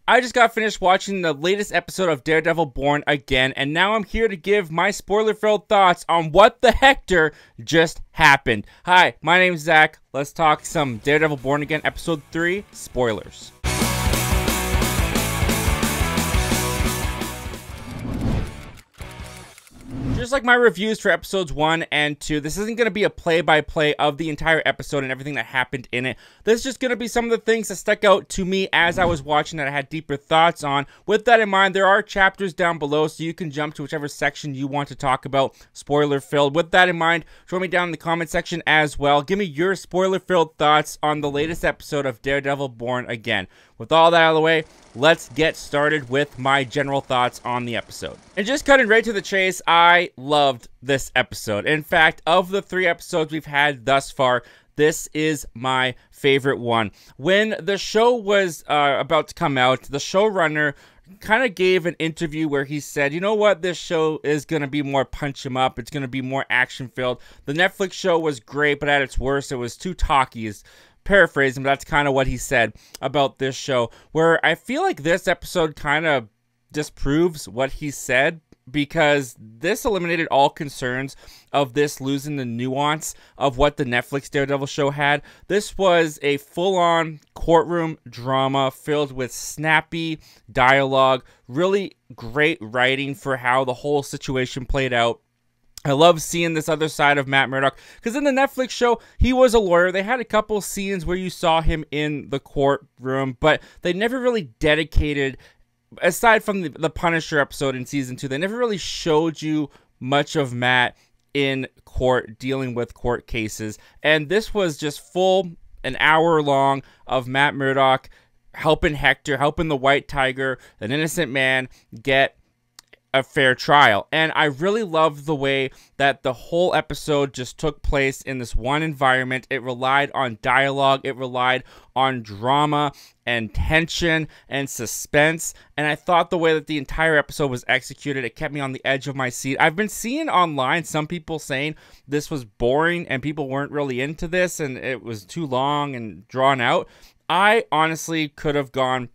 I just got finished watching the latest episode of Daredevil Born Again, and now I'm here to give my spoiler-filled thoughts on what the HECTOR just happened. Hi, my name's Zach. Let's talk some Daredevil Born Again Episode 3 spoilers. Just like my reviews for episodes 1 and 2, this isn't going to be a play-by-play of the entire episode and everything that happened in it. This is just going to be some of the things that stuck out to me as I was watching that I had deeper thoughts on. With that in mind, there are chapters down below, so you can jump to whichever section you want to talk about, spoiler-filled. With that in mind, join me down in the comment section as well. Give me your spoiler-filled thoughts on the latest episode of Daredevil Born Again. With all that out of the way, let's get started with my general thoughts on the episode. And just cutting right to the chase, I loved this episode. In fact, of the 3 episodes we've had thus far, this is my favorite one. When the show was about to come out, the showrunner kind of gave an interview where he said, you know what, this show is going to be more punch 'em up. It's going to be more action filled. The Netflix show was great, but at its worst, it was too talky. Paraphrasing, but that's kind of what he said about this show, where I feel like this episode kind of disproves what he said, because this eliminated all concerns of this losing the nuance of what the Netflix Daredevil show had. This was a full-on courtroom drama filled with snappy dialogue, really great writing for how the whole situation played out. I love seeing this other side of Matt Murdock, because in the Netflix show, he was a lawyer. They had a couple scenes where you saw him in the courtroom, but they never really dedicated, aside from the Punisher episode in Season 2, they never really showed you much of Matt in court, dealing with court cases. And this was just full, an hour long, of Matt Murdock helping HECTOR, helping the White Tiger, an innocent man, get a fair trial. And I really loved the way that the whole episode just took place in this one environment. It relied on dialogue, it relied on drama and tension and suspense, and I thought the way that the entire episode was executed, it kept me on the edge of my seat. I've been seeing online some people saying this was boring and people weren't really into this and it was too long and drawn out. I honestly could have gone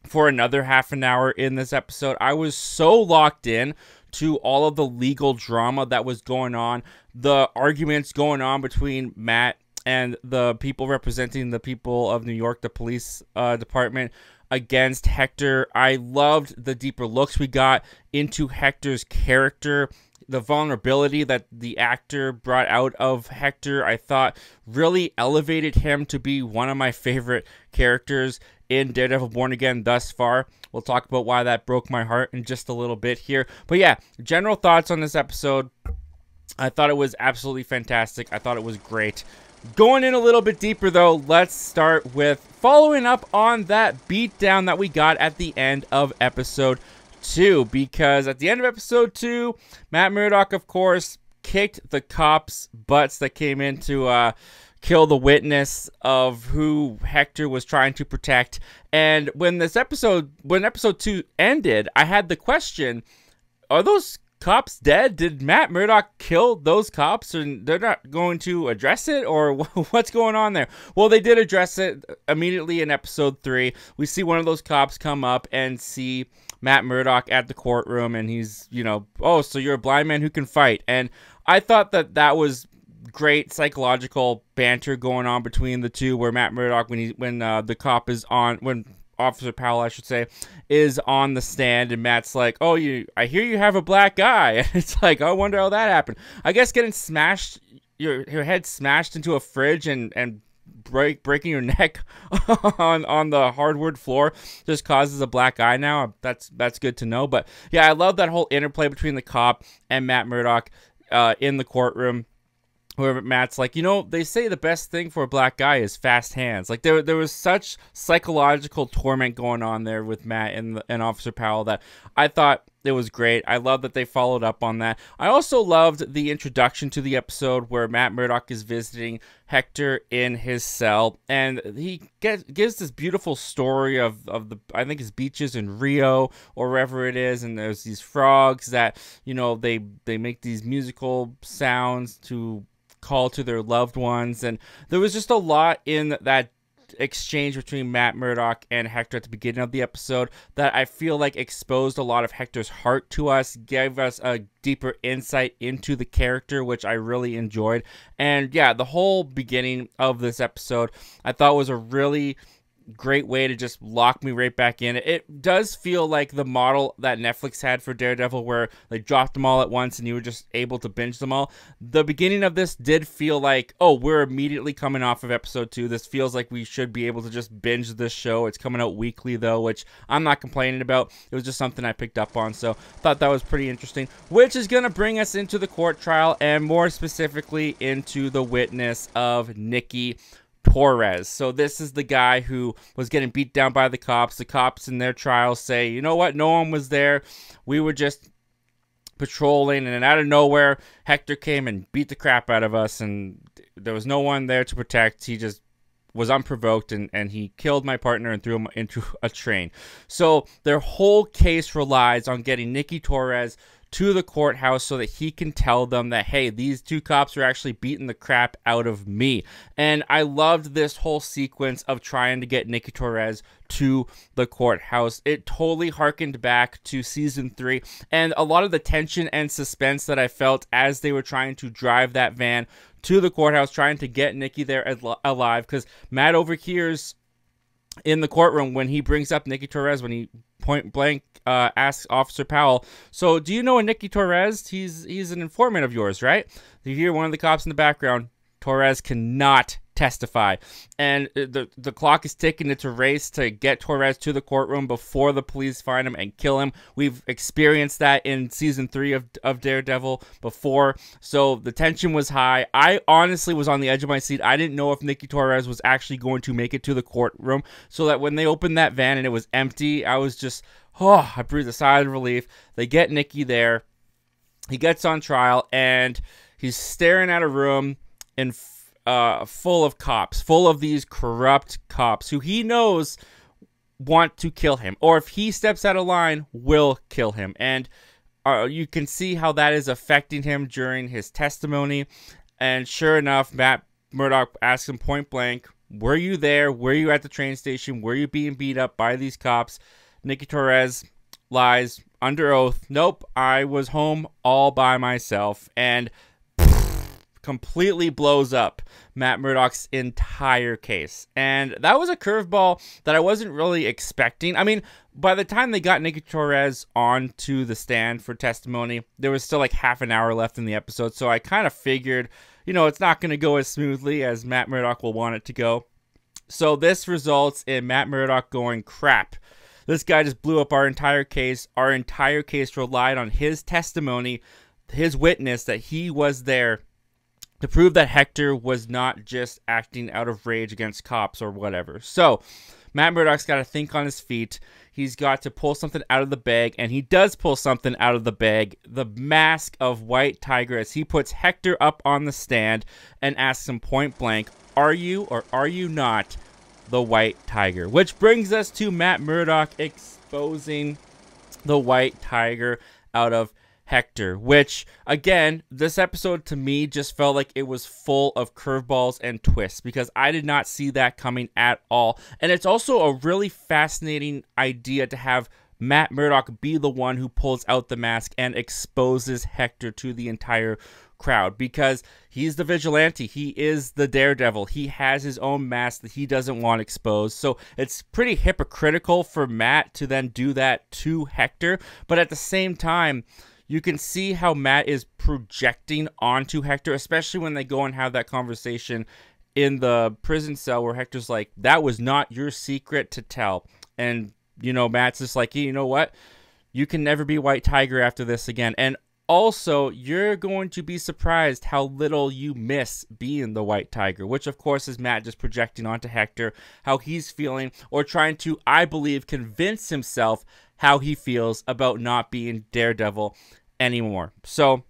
for another half an hour in this episode. I was so locked in to all of the legal drama that was going on, the arguments going on between Matt and the people representing the people of New York, the police department, against HECTOR. I loved the deeper looks we got into HECTOR's character. The vulnerability that the actor brought out of HECTOR, I thought, really elevated him to be one of my favorite characters in Daredevil Born Again thus far. We'll talk about why that broke my heart in just a little bit here. But yeah, general thoughts on this episode. I thought it was absolutely fantastic. I thought it was great. Going in a little bit deeper though, let's start with following up on that beatdown that we got at the end of episode 2. Because at the end of episode 2, Matt Murdock, of course, kicked the cops' butts that came in to kill the witness of who HECTOR was trying to protect. And when episode 2 ended, I had the question, are those cops dead? Did Matt Murdock kill those cops and they're not going to address it, or what's going on there? Well, they did address it immediately in episode 3. We see one of those cops come up and see Matt Murdock at the courtroom, and he's, you know, oh, so you're a blind man who can fight. And I thought that that was great psychological banter going on between the two, where Matt Murdock, when the cop is on, when Officer Powell, I should say, is on the stand, and Matt's like, oh, I hear you have a black eye. And it's like, I wonder how that happened. I guess getting smashed, your head smashed into a fridge and breaking your neck on the hardwood floor just causes a black eye now. That's good to know. But yeah, I love that whole interplay between the cop and Matt Murdock in the courtroom, where Matt's like, you know, they say the best thing for a black guy is fast hands. Like, there was such psychological torment going on there with Matt and Officer Powell that I thought it was great. I love that they followed up on that. I also loved the introduction to the episode where Matt Murdock is visiting HECTOR in his cell, and he gives this beautiful story of the, I think it's beaches in Rio or wherever it is, and there's these frogs that, you know, they make these musical sounds to call to their loved ones, and there was just a lot in that exchange between Matt Murdock and Hector at the beginning of the episode that I feel like exposed a lot of Hector's heart to us, gave us a deeper insight into the character, which I really enjoyed. And yeah, the whole beginning of this episode I thought was a really great way to just lock me right back in. It does feel like the model that Netflix had for Daredevil, where they dropped them all at once and you were just able to binge them all. The beginning of this did feel like, oh, we're immediately coming off of episode 2. This feels like we should be able to just binge this show. It's coming out weekly though, which I'm not complaining about. It was just something I picked up on, so thought that was pretty interesting, which is going to bring us into the court trial, and more specifically into the witness of Nicky Torres. So this is the guy who was getting beat down by the cops. The cops in their trial say, you know what, no one was there. We were just patrolling, and out of nowhere, Hector came and beat the crap out of us, and there was no one there to protect. He just was unprovoked, and he killed my partner and threw him into a train. So their whole case relies on getting Nicky Torres to the courthouse so that he can tell them that, hey, these two cops are actually beating the crap out of me. And I loved this whole sequence of trying to get Nicky Torres to the courthouse. It totally harkened back to season 3, and a lot of the tension and suspense that I felt as they were trying to drive that van to the courthouse, trying to get Nicky there alive, because Matt overhears in the courtroom when he brings up Nicky Torres, when he point blank asks Officer Powell, so do you know a Nicky Torres? He's an informant of yours, right? You hear one of the cops in the background. Torres cannot testify, and the clock is ticking. It's a race to get Torres to the courtroom before the police find him and kill him. We've experienced that in season 3 of Daredevil before, so the tension was high. I honestly was on the edge of my seat. I didn't know if Nicky Torres was actually going to make it to the courtroom, so that when they opened that van and it was empty, I was just, oh, I breathed a sigh of relief. They get Nicky there. He gets on trial, and he's staring at a room in full of cops, full of these corrupt cops who he knows want to kill him, or if he steps out of line, will kill him. And you can see how that is affecting him during his testimony. And sure enough, Matt Murdock asks him point blank, were you there? Were you at the train station? Were you being beat up by these cops? Nicky Torres lies under oath. Nope, I was home all by myself. And completely blows up Matt Murdock's entire case. And that was a curveball that I wasn't really expecting. I mean, by the time they got Nicky Torres onto the stand for testimony, there was still like half an hour left in the episode. So I kind of figured, you know, it's not going to go as smoothly as Matt Murdock will want it to go. So this results in Matt Murdock going, crap, this guy just blew up our entire case. Our entire case relied on his testimony, his witness that he was there to prove that Hector was not just acting out of rage against cops or whatever. So Matt Murdock's got to think on his feet. He's got to pull something out of the bag, and he does pull something out of the bag. The mask of White Tiger, as he puts Hector up on the stand and asks him point blank, are you or are you not the White Tiger? Which brings us to Matt Murdock exposing the White Tiger out of Hector, which, again, this episode to me just felt like it was full of curveballs and twists, because I did not see that coming at all. And it's also a really fascinating idea to have Matt Murdock be the one who pulls out the mask and exposes Hector to the entire crowd, because he's the vigilante. He is the Daredevil. He has his own mask that he doesn't want exposed. So it's pretty hypocritical for Matt to then do that to Hector, but at the same time, you can see how Matt is projecting onto Hector, especially when they go and have that conversation in the prison cell where Hector's like, that was not your secret to tell. And, you know, Matt's just like, you know what? You can never be White Tiger after this again. And also, you're going to be surprised how little you miss being the White Tiger, which of course is Matt just projecting onto Hector how he's feeling, or trying to, I believe, convince himself how he feels about not being Daredevil anymore. So,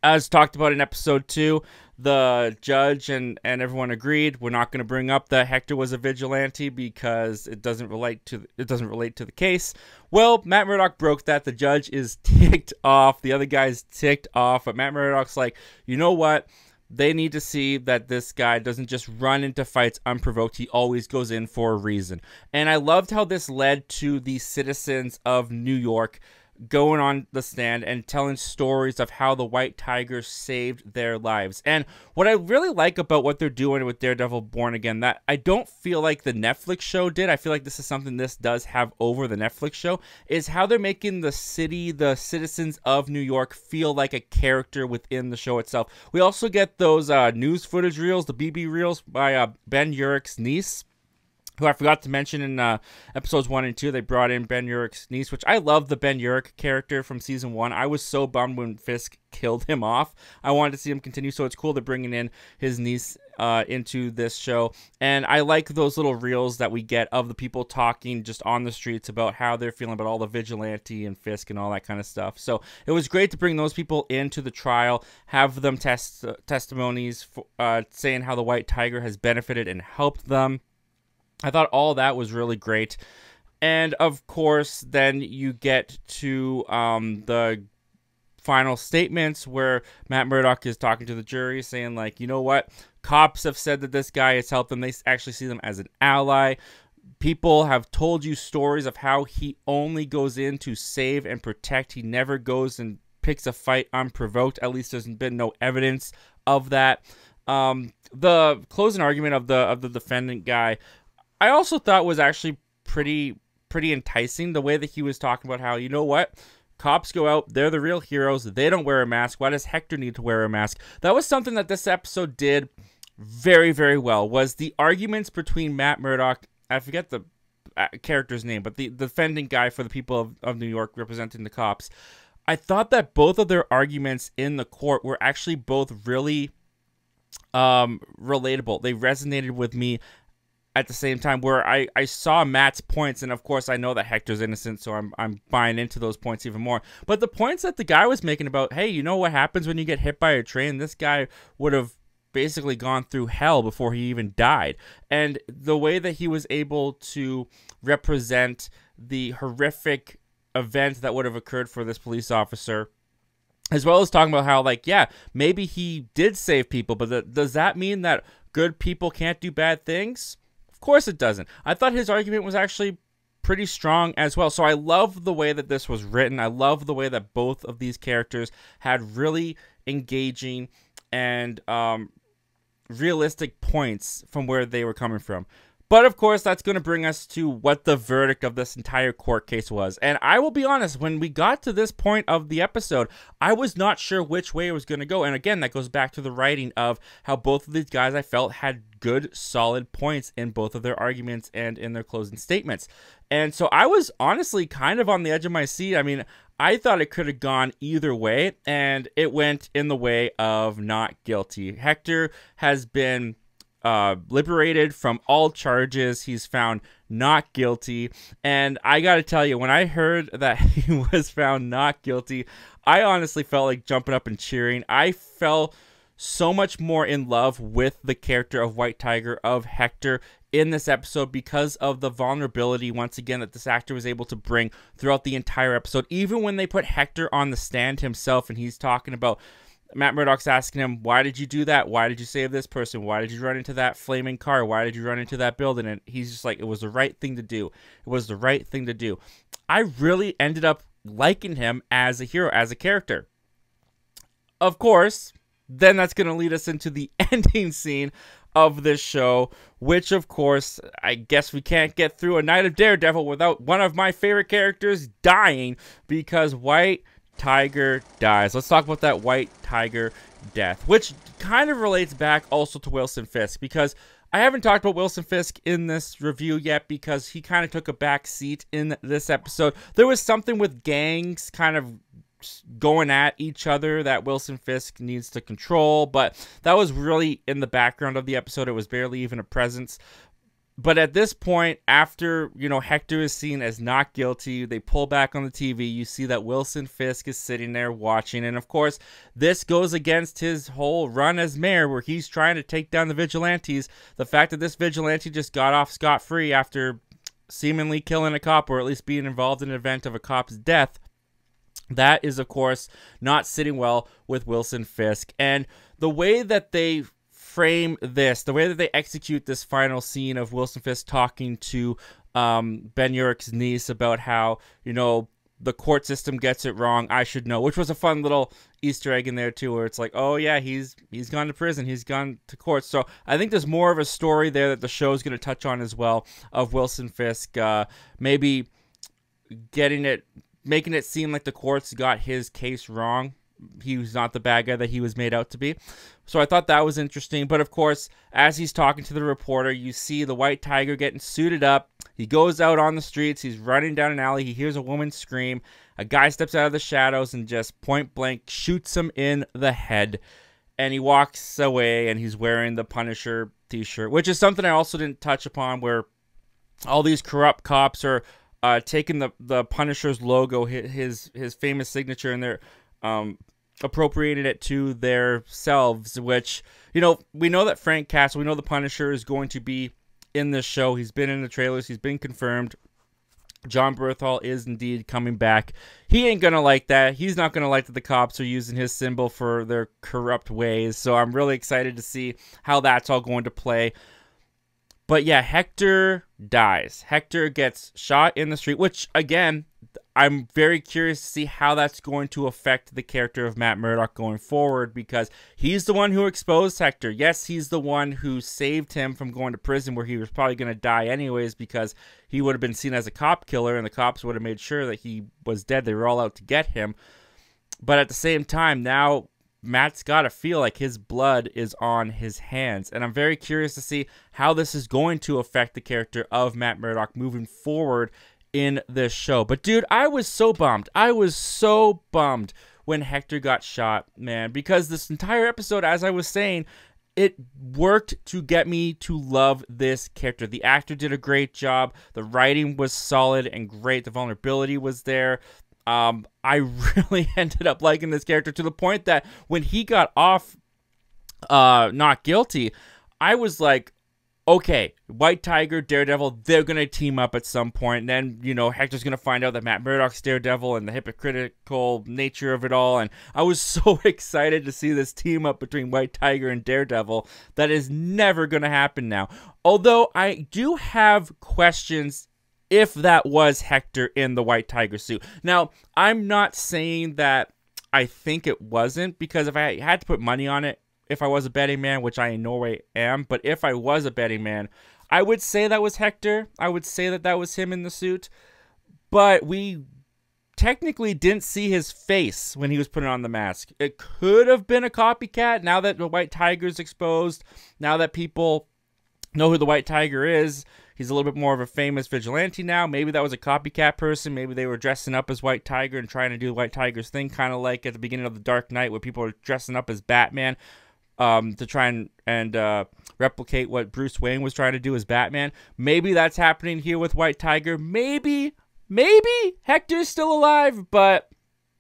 as talked about in episode 2, the judge and everyone agreed we're not going to bring up that Hector was a vigilante because it doesn't relate to the case. Well, Matt Murdock broke that. The judge is ticked off. The other guy's ticked off. But Matt Murdock's like, you know what? They need to see that this guy doesn't just run into fights unprovoked. He always goes in for a reason. And I loved how this led to the citizens of New York going on the stand and telling stories of how the White Tiger saved their lives. And what I really like about what they're doing with Daredevil Born Again, that I don't feel like the Netflix show did, I feel like this is something this does have over the Netflix show, is how they're making the city, the citizens of New York, feel like a character within the show itself. We also get those news footage reels, the BB reels by Ben Urich's niece, who I forgot to mention in episodes 1 and 2. They brought in Ben Urich's niece, which I love the Ben Urich character from season 1. I was so bummed when Fisk killed him off. I wanted to see him continue, so it's cool they're bringing in his niece into this show. And I like those little reels that we get of the people talking just on the streets about how they're feeling about all the vigilante and Fisk and all that kind of stuff. So it was great to bring those people into the trial, have them testimonies saying how the White Tiger has benefited and helped them. I thought all that was really great. And, of course, then you get to the final statements where Matt Murdock is talking to the jury saying, like, you know what? Cops have said that this guy has helped them. They actually see them as an ally. People have told you stories of how he only goes in to save and protect. He never goes and picks a fight unprovoked. At least there's been no evidence of that. The closing argument of the defendant guy, I also thought was actually pretty enticing. The way that he was talking about how, you know what, cops go out, they're the real heroes, they don't wear a mask. Why does Hector need to wear a mask? That was something that this episode did very, very well, was the arguments between Matt Murdock, I forget the character's name, but the defendant guy for the people of New York representing the cops. I thought that both of their arguments in the court were actually both really relatable. They resonated with me at the same time, where I saw Matt's points, and of course I know that Hector's innocent, so I'm buying into those points even more. But the points that the guy was making about, hey, you know what happens when you get hit by a train? This guy would have basically gone through hell before he even died. And the way that he was able to represent the horrific event that would have occurred for this police officer, as well as talking about how, like, yeah, maybe he did save people, but does that mean that good people can't do bad things? Of course it doesn't. I thought his argument was actually pretty strong as well. So I love the way that this was written. I love the way that both of these characters had really engaging and realistic points from where they were coming from. But of course, that's going to bring us to what the verdict of this entire court case was. And I will be honest, when we got to this point of the episode, I was not sure which way it was going to go. And again, that goes back to the writing of how both of these guys, I felt, had good, solid points in both of their arguments and in their closing statements. And so I was honestly kind of on the edge of my seat. I mean, I thought it could have gone either way, and it went in the way of not guilty. Hector has been liberated from all charges. He's found not guilty, and I gotta tell you, when I heard that he was found not guilty, I honestly felt like jumping up and cheering. I fell so much more in love with the character of White Tiger, of Hector, in this episode because of the vulnerability, once again, that this actor was able to bring throughout the entire episode. Even when they put Hector on the stand himself and he's talking about, Matt Murdock's asking him, why did you do that? Why did you save this person? Why did you run into that flaming car? Why did you run into that building? And he's just like, it was the right thing to do. It was the right thing to do. I really ended up liking him as a hero, as a character. Of course, then that's going to lead us into the ending scene of this show, which, of course, I guess we can't get through a night of Daredevil without one of my favorite characters dying, because White Tiger dies. Let's talk about that White Tiger death, which kind of relates back also to Wilson Fisk, because I haven't talked about Wilson Fisk in this review yet because he kind of took a back seat in this episode. There was something with gangs kind of going at each other that Wilson Fisk needs to control, but that was really in the background of the episode. It was barely even a presence. But at this point, after, you know, Hector is seen as not guilty, they pull back on the TV. You see that Wilson Fisk is sitting there watching. And of course, this goes against his whole run as mayor, where he's trying to take down the vigilantes. The fact that this vigilante just got off scot-free after seemingly killing a cop, or at least being involved in an event of a cop's death, That is, of course, not sitting well with Wilson Fisk. And the way that they frame this, the way that they execute this final scene of Wilson Fisk talking to Ben Urich's niece about how, you know, the court system gets it wrong, I should know, which was a fun little Easter egg in there too, where it's like, oh yeah, he's gone to prison, he's gone to court. So I think there's more of a story there that the show's going to touch on as well, of Wilson Fisk maybe making it seem like the courts got his case wrong. He was not the bad guy that he was made out to be. So I thought that was interesting. But of course, as he's talking to the reporter, you see the White Tiger getting suited up. He goes out on the streets. He's running down an alley. He hears a woman scream. A guy steps out of the shadows and just point blank shoots him in the head. And he walks away, and he's wearing the Punisher t-shirt, which is something I also didn't touch upon, where all these corrupt cops are taking the Punisher's logo, his famous signature, and they're appropriated it to themselves, which, you know, we know that Frank Castle, we know the Punisher is going to be in this show. He's been in the trailers. He's been confirmed. John Berthal is indeed coming back. He ain't going to like that. He's not going to like that the cops are using his symbol for their corrupt ways. So I'm really excited to see how that's all going to play. But yeah, Hector dies. Hector gets shot in the street, which, again, I'm very curious to see how that's going to affect the character of Matt Murdock going forward, because he's the one who exposed Hector. Yes, he's the one who saved him from going to prison, where he was probably going to die anyways, because he would have been seen as a cop killer, and the cops would have made sure that he was dead. They were all out to get him. But at the same time, now Matt's got to feel like his blood is on his hands. And I'm very curious to see how this is going to affect the character of Matt Murdock moving forward in this show. But dude, I was so bummed. I was so bummed when Hector got shot, man, because this entire episode, as I was saying, it worked to get me to love this character. The actor did a great job. The writing was solid and great. The vulnerability was there. I really ended up liking this character to the point that when he got off not guilty, I was like, okay, White Tiger, Daredevil, they're going to team up at some point. And then, you know, Hector's going to find out that Matt Murdock's Daredevil and the hypocritical nature of it all. And I was so excited to see this team up between White Tiger and Daredevil. That is never going to happen now. Although I do have questions if that was Hector in the White Tiger suit. Now, I'm not saying that I think it wasn't, because if I had to put money on it, if I was a betting man, which I in no way am, but if I was a betting man, I would say that was Hector. I would say that that was him in the suit. But we technically didn't see his face when he was putting on the mask. It could have been a copycat now that the White Tiger's exposed, now that people know who the White Tiger is. He's a little bit more of a famous vigilante now. Maybe that was a copycat person. Maybe they were dressing up as White Tiger and trying to do the White Tiger's thing, kind of like at the beginning of The Dark Knight, where people are dressing up as Batman to try and replicate what Bruce Wayne was trying to do as Batman. Maybe that's happening here with White Tiger. Maybe Hector's still alive, but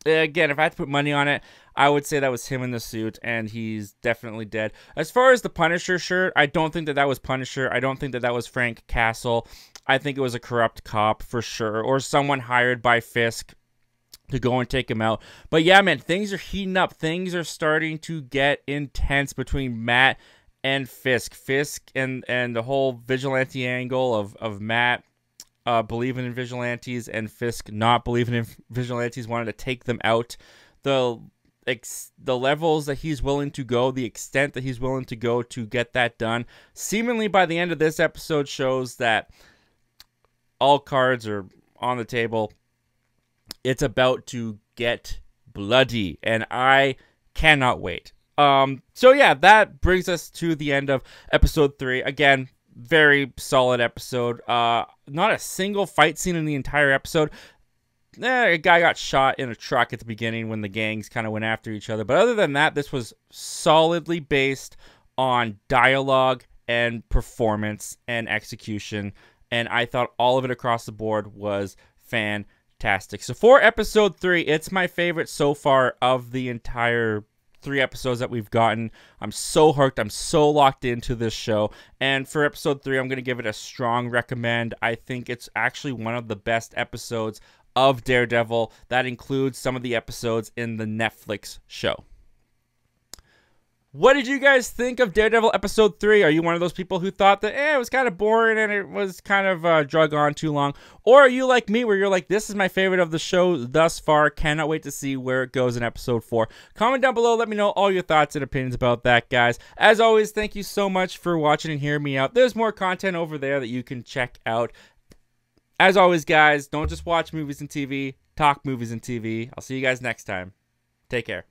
again, if I had to put money on it, I would say that was him in the suit, and he's definitely dead. As far as the Punisher shirt, I don't think that was Punisher. I don't think that was Frank Castle. I think it was a corrupt cop for sure, or someone hired by Fisk to go and take him out. But yeah, man, things are heating up. Things are starting to get intense between Matt and Fisk. Fisk and the whole vigilante angle of Matt believing in vigilantes and Fisk not believing in vigilantes, wanted to take them out. The levels that he's willing to go, the extent that he's willing to go to get that done, seemingly by the end of this episode shows that all cards are on the table. It's about to get bloody, and I cannot wait. So yeah, that brings us to the end of episode 3. Again, very solid episode. Not a single fight scene in the entire episode. A guy got shot in a truck at the beginning when the gangs kind of went after each other. But other than that, this was solidly based on dialogue and performance and execution. And I thought all of it across the board was fantastic. So for episode 3, it's my favorite so far of the entire 3 episodes that we've gotten. I'm so hooked. I'm so locked into this show. And for episode 3, I'm going to give it a strong recommend. I think it's actually one of the best episodes of Daredevil. That includes some of the episodes in the Netflix show. What did you guys think of Daredevil episode 3? Are you one of those people who thought that it was kind of boring and it was kind of drug on too long? Or are you like me where you're like, this is my favorite of the show thus far. Cannot wait to see where it goes in episode 4. Comment down below. Let me know all your thoughts and opinions about that, guys. As always, thank you so much for watching and hearing me out. There's more content over there that you can check out. As always, guys, don't just watch movies and TV. Talk movies and TV. I'll see you guys next time. Take care.